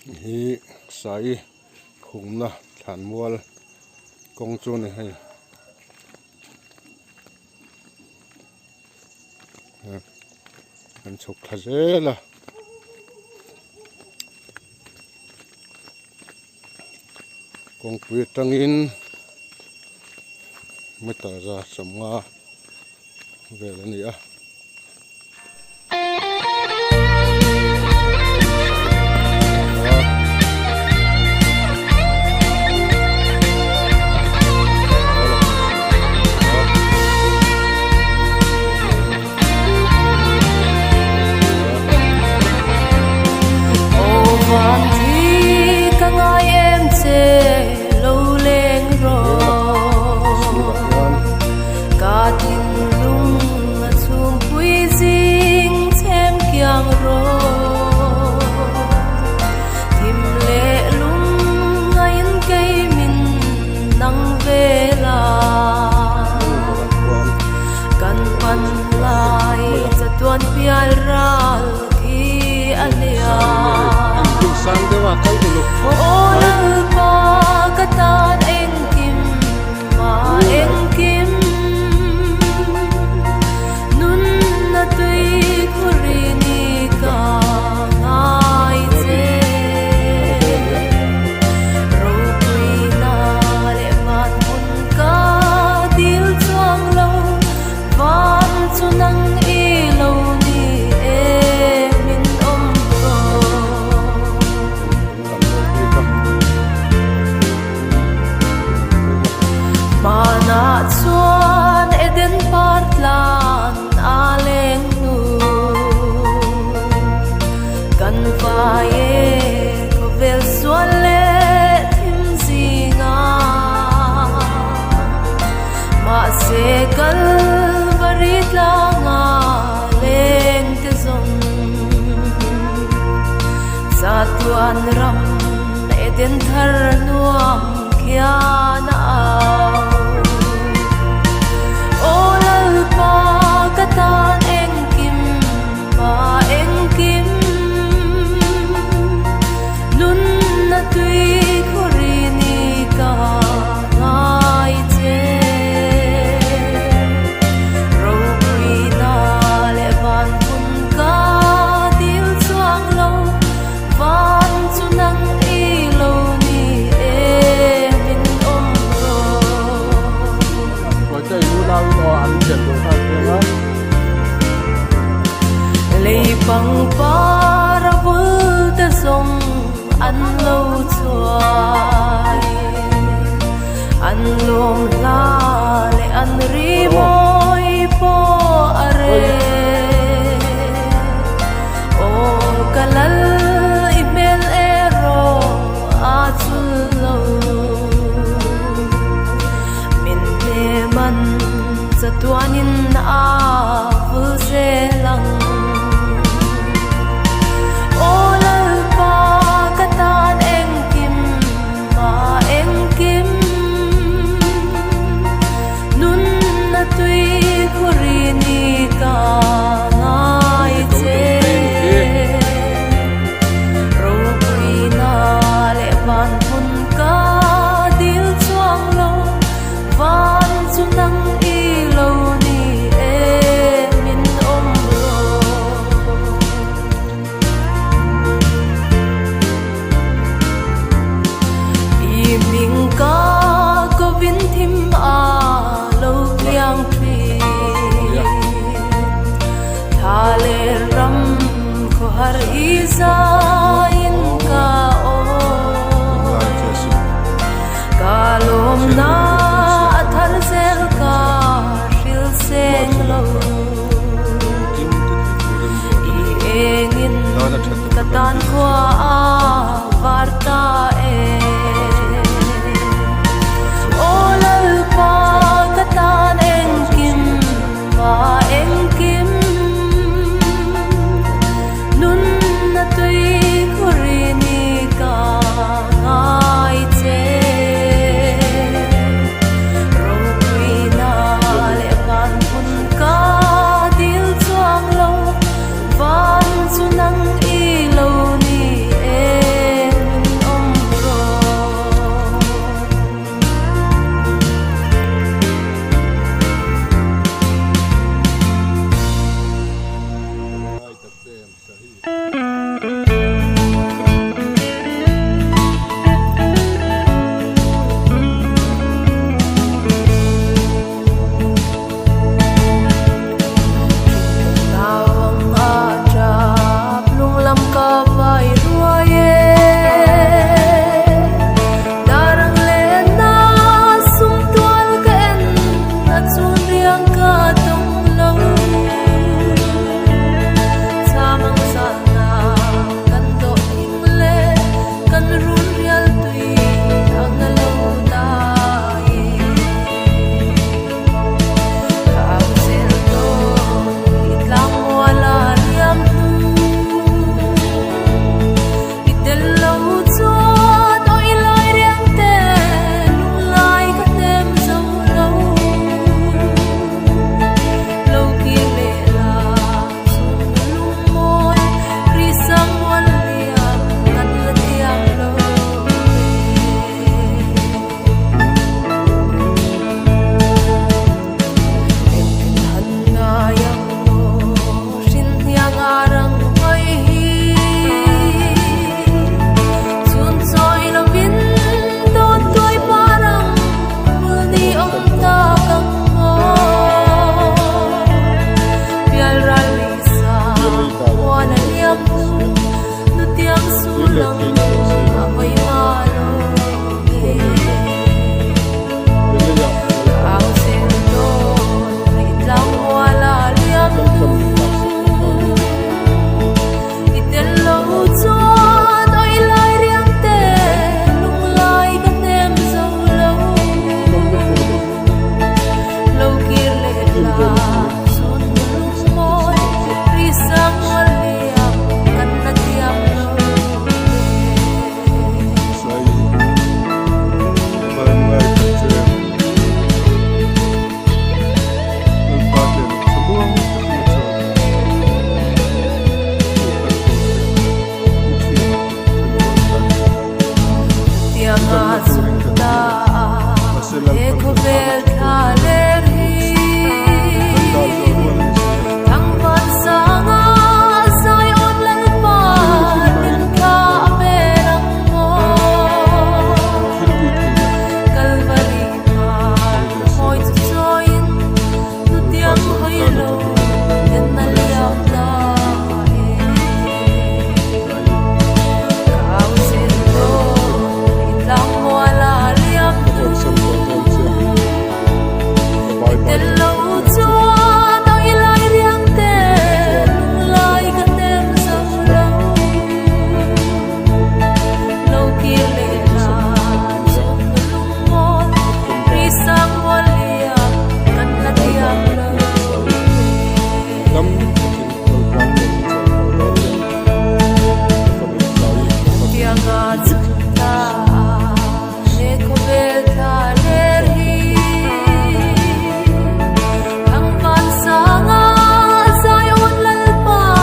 hi sai khum na than mual kong chu ne hai an chuk khazela kong pui tangin mata ra samma velani a tuan ram eden thar nuam khia na olal pa katan eng kim pa eng kim nun na tui khori ni ka ngai che ro pri na le van kun ka dil chuang lo van chu nang e lo ni e min om ro ko chai lu lao lo an chen lo ha ke lei pang para vul ta song an lo chuai an lom la le an ri moi po are o kalal imel ero a chul lo min ne man chatuanin a vu se lang olal pa katan eng kim ma eng kim nun na tui khori ni ka ngai che ro pui na le van hun ka dil chuang lo van chu nang i lo ni e min om ro ming ka ko vin thim a lo kyang thi thale ram ko har hi za in ka o kalom na athar zel ka shil seng lo i engin katan kwa